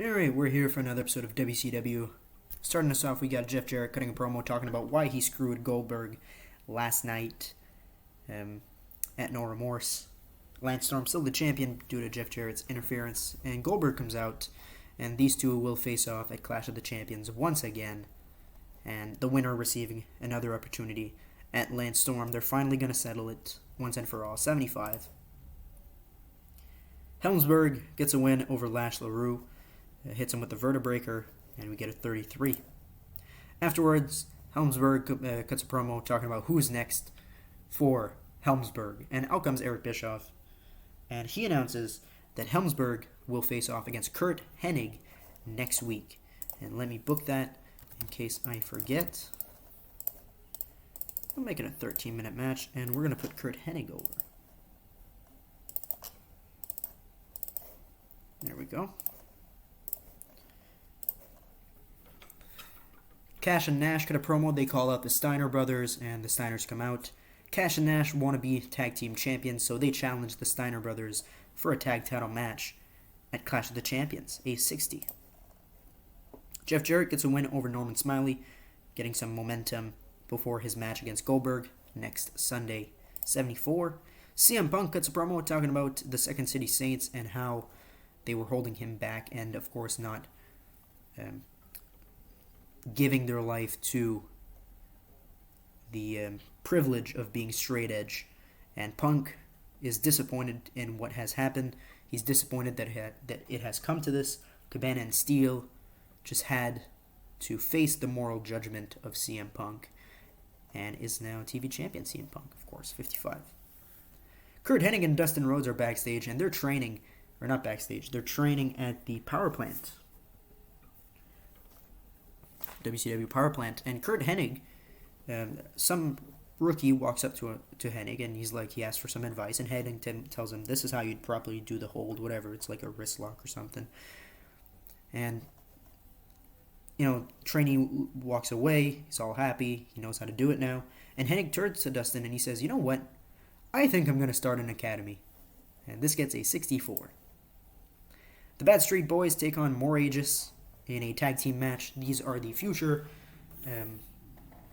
Alright, we're here for another episode of WCW. Starting us off, we got Jeff Jarrett cutting a promo talking about why he screwed Goldberg last night at No Remorse. Lance Storm still the champion due to Jeff Jarrett's interference, and Goldberg comes out, and these two will face off at Clash of the Champions once again, and the winner receiving another opportunity at Lance Storm. They're finally going to settle it once and for all. 75. Helmsburg gets a win over Lash LaRue. Hits him with the vertebreaker, and we get a 33. Afterwards, Helmsburg cuts a promo talking about who's next for Helmsburg, and out comes Eric Bischoff, and he announces that Helmsburg will face off against Kurt Hennig next week. And let me book that in case I forget. I'm making a 13-minute match, and we're going to put Kurt Hennig over. There we go. Cash and Nash cut a promo. They call out the Steiner brothers, and the Steiners come out. Cash and Nash want to be tag team champions, so they challenge the Steiner brothers for a tag title match at Clash of the Champions, a 60. Jeff Jarrett gets a win over Norman Smiley, getting some momentum before his match against Goldberg next Sunday, 74. CM Punk cuts a promo talking about the Second City Saints and how they were holding him back and, of course, not giving their life to the privilege of being straight edge. And Punk is disappointed in what has happened. He's disappointed that it has come to this. Cabana and Steele just had to face the moral judgment of CM Punk and is now TV champion. CM Punk, of course, 55. Kurt Hennig and Dustin Rhodes are backstage, and they're training, or not backstage, they're training at the power plant. WCW power plant, and Kurt Hennig, some rookie walks up to Hennig, and he asks for some advice, and Hennig tells him this is how you'd properly do the hold, whatever, it's like a wrist lock or something. And trainee walks away, he's all happy, he knows how to do it now, and Hennig turns to Dustin and he says, you know what, I think I'm going to start an academy. And this gets a 64. The Bad Street Boys take on More Aegis in a tag team match. These are the future.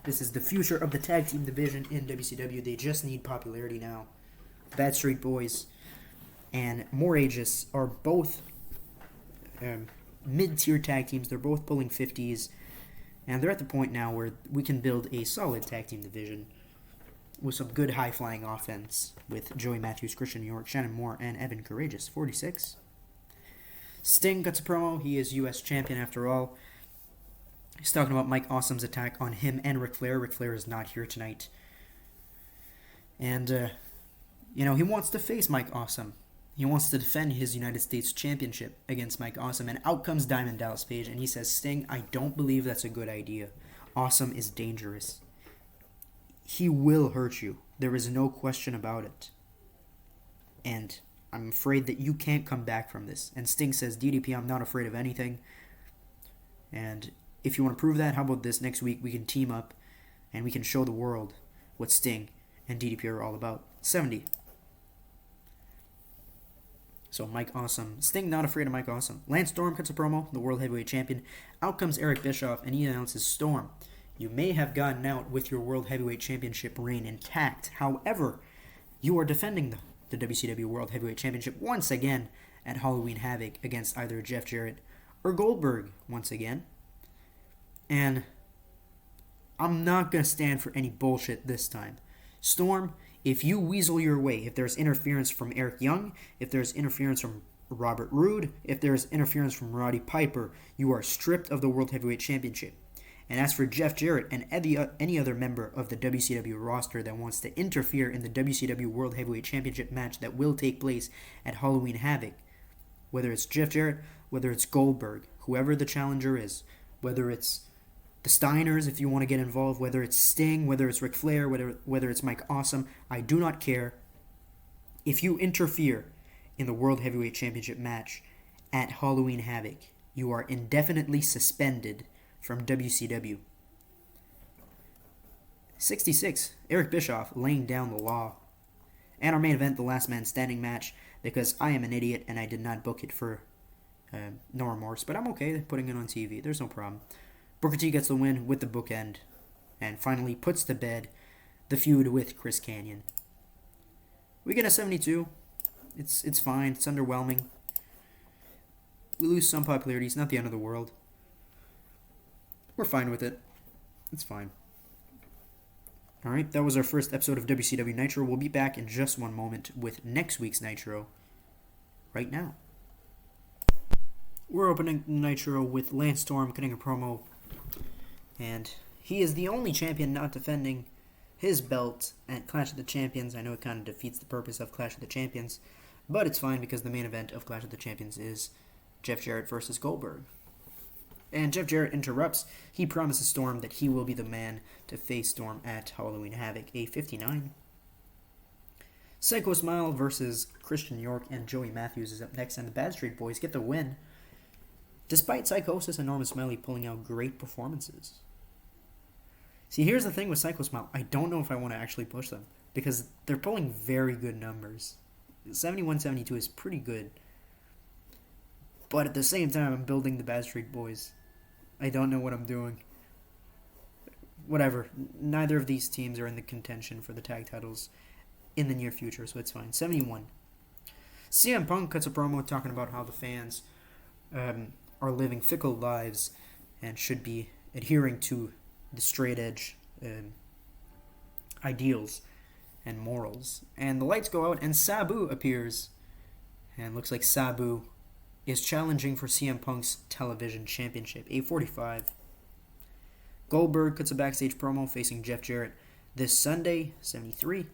This is the future of the tag team division in WCW. They just need popularity now. The Bad Street Boys and More Aegis are both mid-tier tag teams. They're both pulling 50s. And they're at the point now where we can build a solid tag team division with some good high-flying offense with Joey Matthews, Christian York, Shannon Moore, and Evan Courageous. 46. Sting cuts a promo. He is U.S. champion after all. He's talking about Mike Awesome's attack on him and Ric Flair. Ric Flair is not here tonight. And, he wants to face Mike Awesome. He wants to defend his United States Championship against Mike Awesome. And out comes Diamond Dallas Page, and he says, Sting, I don't believe that's a good idea. Awesome is dangerous. He will hurt you. There is no question about it. And I'm afraid that you can't come back from this. And Sting says, DDP, I'm not afraid of anything. And if you want to prove that, how about this? Next week we can team up and we can show the world what Sting and DDP are all about. 70. So Mike Awesome. Sting not afraid of Mike Awesome. Lance Storm cuts a promo, the World Heavyweight Champion. Out comes Eric Bischoff and he announces, Storm, you may have gotten out with your World Heavyweight Championship reign intact. However, you are defending the WCW World Heavyweight Championship once again at Halloween Havoc against either Jeff Jarrett or Goldberg once again. And I'm not going to stand for any bullshit this time. Storm, if you weasel your way, if there's interference from Eric Young, if there's interference from Robert Roode, if there's interference from Roddy Piper, you are stripped of the World Heavyweight Championship. And as for Jeff Jarrett and any other member of the WCW roster that wants to interfere in the WCW World Heavyweight Championship match that will take place at Halloween Havoc, whether it's Jeff Jarrett, whether it's Goldberg, whoever the challenger is, whether it's the Steiners if you want to get involved, whether it's Sting, whether it's Ric Flair, whether it's Mike Awesome, I do not care. If you interfere in the World Heavyweight Championship match at Halloween Havoc, you are indefinitely suspended from WCW. 66. Eric Bischoff laying down the law. And our main event, the Last Man Standing match, because I am an idiot and I did not book it for No remorse, but I'm okay putting it on TV. There's no problem. Booker T gets the win with the bookend, and finally puts to bed the feud with Chris Kanyon. We get a 72. It's fine. It's underwhelming. We lose some popularity. It's not the end of the world. We're fine with it. It's fine. Alright, that was our first episode of WCW Nitro. We'll be back in just one moment with next week's Nitro right now. We're opening Nitro with Lance Storm cutting a promo, and he is the only champion not defending his belt at Clash of the Champions. I know it kind of defeats the purpose of Clash of the Champions, but it's fine because the main event of Clash of the Champions is Jeff Jarrett versus Goldberg. And Jeff Jarrett interrupts. He promises Storm that he will be the man to face Storm at Halloween Havoc, a 59. Psycho Smile versus Christian York and Joey Matthews is up next, and the Bad Street Boys get the win, despite Psychosis and Norman Smiley pulling out great performances. See, here's the thing with Psycho Smile. I don't know if I want to actually push them, because they're pulling very good numbers. 71-72 is pretty good. But at the same time, I'm building the Bad Street Boys. I don't know what I'm doing. Whatever. Neither of these teams are in the contention for the tag titles in the near future, so it's fine. 71. CM Punk cuts a promo talking about how the fans are living fickle lives and should be adhering to the straight edge ideals and morals. And the lights go out and Sabu appears. And looks like Sabu is challenging for CM Punk's television championship, a 45. Goldberg cuts a backstage promo facing Jeff Jarrett this Sunday, 73.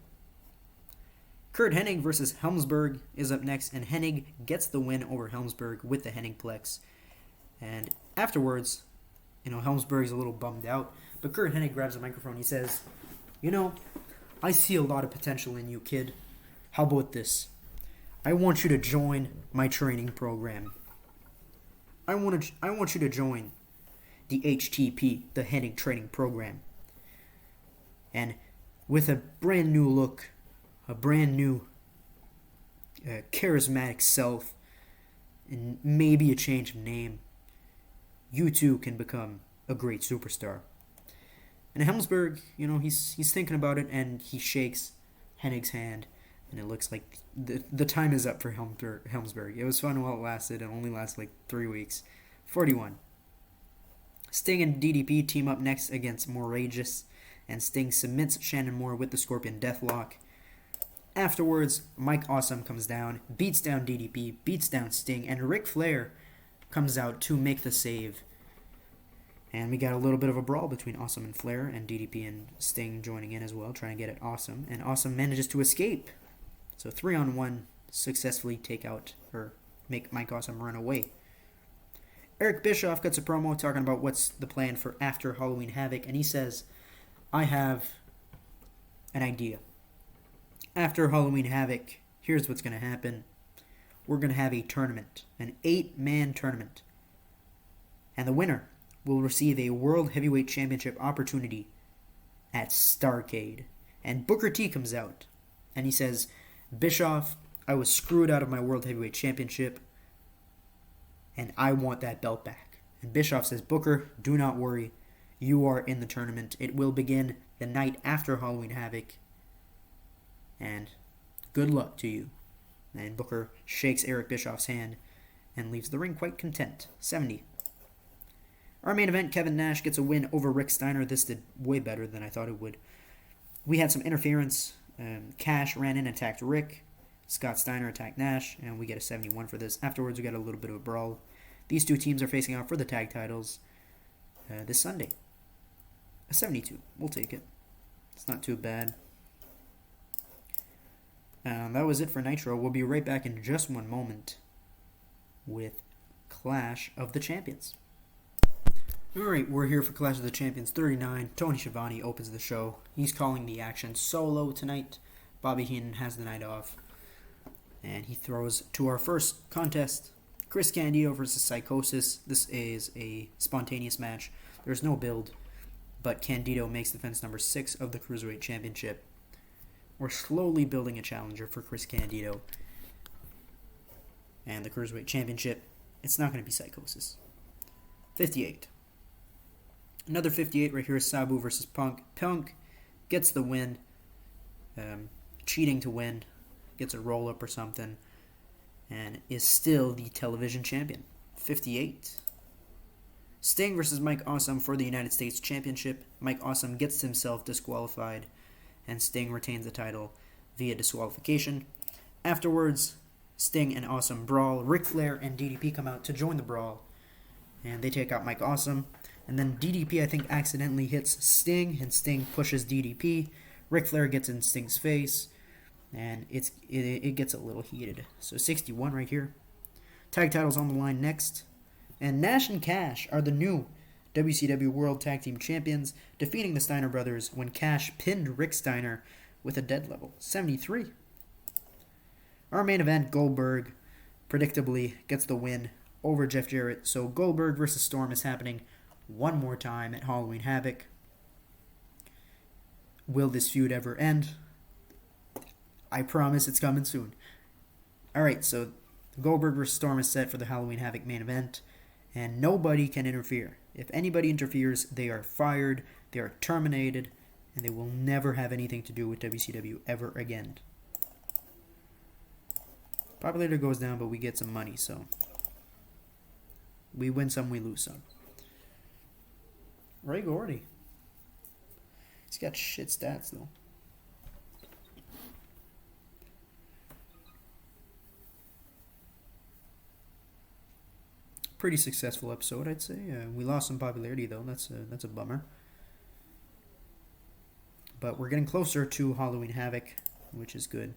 Kurt Hennig versus Helmsberg is up next, and Hennig gets the win over Helmsberg with the Hennigplex. And afterwards, Helmsberg's a little bummed out, but Kurt Hennig grabs the microphone. He says, I see a lot of potential in you, kid. How about this? I want you to join my training program. I want you to join the HTP, the Hennig Training Program. And with a brand new look, a brand new charismatic self, and maybe a change of name, you too can become a great superstar. And Helmsberg, he's thinking about it, and he shakes Hennig's hand. And it looks like the time is up for Helmsberg. It was fun while it lasted. It only lasted like 3 weeks. 41. Sting and DDP team up next against Morageous, and Sting submits Shannon Moore with the Scorpion Deathlock. Afterwards, Mike Awesome comes down, beats down DDP, beats down Sting, and Ric Flair comes out to make the save. And we got a little bit of a brawl between Awesome and Flair, and DDP and Sting joining in as well, trying to get at Awesome. And Awesome manages to escape. So 3-on-1 successfully make Mike Awesome run away. Eric Bischoff cuts a promo talking about what's the plan for after Halloween Havoc, and he says, I have an idea. After Halloween Havoc, here's what's going to happen. We're going to have a tournament, an 8-man tournament. And the winner will receive a World Heavyweight Championship opportunity at Starrcade. And Booker T comes out, and he says, Bischoff, I was screwed out of my World Heavyweight Championship, and I want that belt back. And Bischoff says, Booker, do not worry. You are in the tournament. It will begin the night after Halloween Havoc. And good luck to you. And Booker shakes Eric Bischoff's hand and leaves the ring quite content. 70. Our main event, Kevin Nash gets a win over Rick Steiner. This did way better than I thought it would. We had some interference. Cash ran in and attacked Rick. Scott Steiner attacked Nash, and we get a 71 for this. Afterwards, we got a little bit of a brawl. These two teams are facing out for the tag titles this Sunday. A 72. We'll take it. It's not too bad. That was it for Nitro. We'll be right back in just one moment with Clash of the Champions. Alright, we're here for Clash of the Champions 39. Tony Schiavone opens the show. He's calling the action solo tonight. Bobby Heenan has the night off. And he throws to our first contest. Chris Candido versus Psychosis. This is a spontaneous match. There's no build. But Candido makes defense number 6 of the Cruiserweight Championship. We're slowly building a challenger for Chris Candido. And the Cruiserweight Championship It's not going to be Psychosis. 58. Another 58 right here is Sabu versus Punk. Punk gets the win. Cheating to win. Gets a roll-up or something. And is still the television champion. 58. Sting versus Mike Awesome for the United States Championship. Mike Awesome gets himself disqualified, and Sting retains the title via disqualification. Afterwards, Sting and Awesome brawl. Ric Flair and DDP come out to join the brawl, and they take out Mike Awesome. And then DDP, I think, accidentally hits Sting, and Sting pushes DDP. Ric Flair gets in Sting's face, and it gets a little heated. So 61 right here. Tag titles on the line next. And Nash and Cash are the new WCW World Tag Team Champions, defeating the Steiner brothers when Cash pinned Rick Steiner with a dead level. 73. Our main event, Goldberg, predictably gets the win over Jeff Jarrett. So Goldberg versus Storm is happening one more time at Halloween Havoc. Will this feud ever end? I promise it's coming soon. Alright, so Goldberg versus Storm is set for the Halloween Havoc main event, and nobody can interfere. If anybody interferes, they are fired, they are terminated, and they will never have anything to do with WCW ever again. Popularity goes down, but we get some money, so we win some, we lose some. Ray Gordy. He's got shit stats, though. Pretty successful episode, I'd say. We lost some popularity, though. That's a bummer. But we're getting closer to Halloween Havoc, which is good.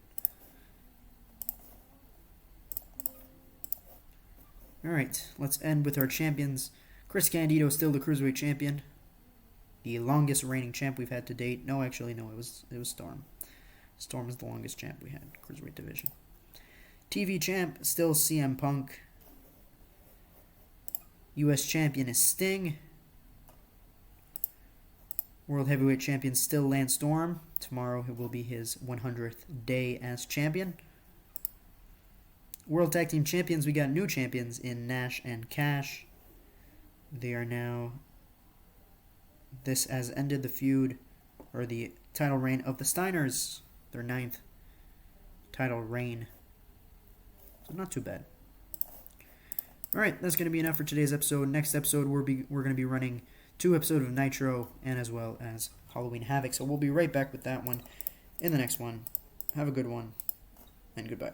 Alright, let's end with our champions. Chris Candido is still the Cruiserweight Champion. The longest reigning champ we've had to date. No, actually, no, it was Storm. Storm is the longest champ we had, Cruiserweight division. TV champ, still CM Punk. U.S. champion is Sting. World Heavyweight Champion still Lance Storm. Tomorrow it will be his 100th day as champion. World Tag Team Champions, we got new champions in Nash and Cash. They are now... This has ended the feud, or the title reign of the Steiners. Their 9th title reign. So not too bad. Alright, that's going to be enough for today's episode. Next episode, we're going to be running 2 episodes of Nitro and as well as Halloween Havoc. So we'll be right back with that one in the next one. Have a good one, and goodbye.